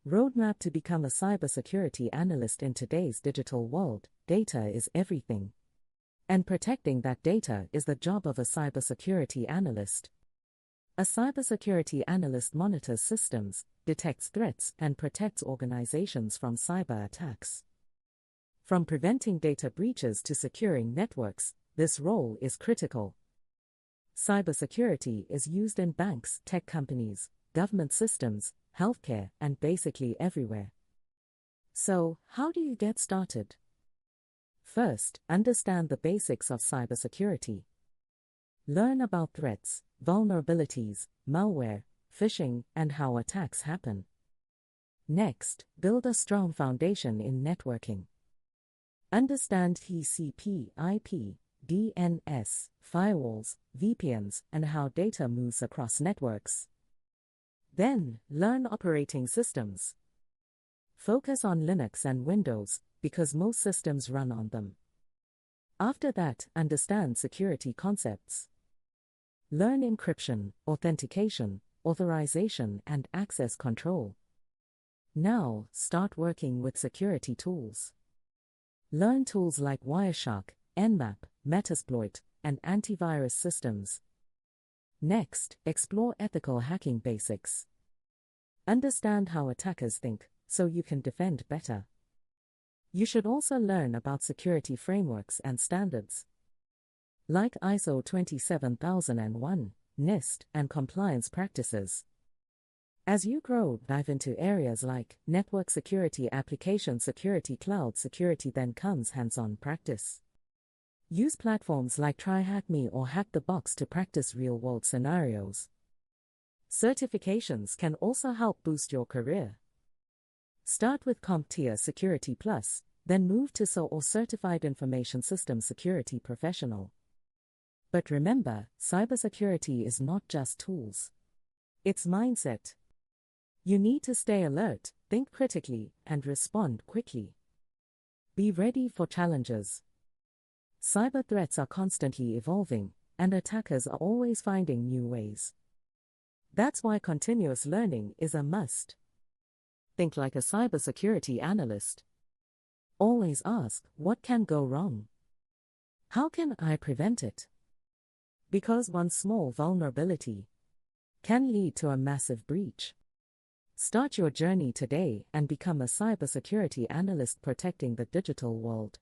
Roadmap to become a cybersecurity analyst in today's digital world. Data is everything. And protecting that data is the job of a cybersecurity analyst. A cybersecurity analyst monitors systems, detects threats, and protects organizations from cyber attacks. From preventing data breaches to securing networks, this role is critical. Cybersecurity is used in banks, tech companies, government systems, healthcare, and basically everywhere. So, how do you get started? First, understand the basics of cybersecurity. Learn about threats, vulnerabilities, malware, phishing, and how attacks happen. Next, build a strong foundation in networking. Understand TCP/IP, DNS, firewalls, VPNs, and how data moves across networks. Then, learn operating systems. Focus on Linux and Windows, because most systems run on them. After that, understand security concepts. Learn encryption, authentication, authorization, and access control. Now, start working with security tools. Learn tools like Wireshark, Nmap, Metasploit, and antivirus systems. Next, explore ethical hacking basics. Understand how attackers think, so you can defend better. You should also learn about security frameworks and standards, like ISO 27001, NIST, and compliance practices. As you grow, dive into areas like network security, application security, cloud security. Then comes hands-on practice. Use platforms like TryHackMe or Hack the Box to practice real-world scenarios. Certifications can also help boost your career. Start with CompTIA Security Plus, then move to SO or Certified Information System Security Professional. But remember, cybersecurity is not just tools. It's mindset. You need to stay alert, think critically, and respond quickly. Be ready for challenges. Cyber threats are constantly evolving, and attackers are always finding new ways. That's why continuous learning is a must. Think like a cybersecurity analyst. Always ask, what can go wrong? How can I prevent it? Because one small vulnerability can lead to a massive breach. Start your journey today and become a cybersecurity analyst protecting the digital world.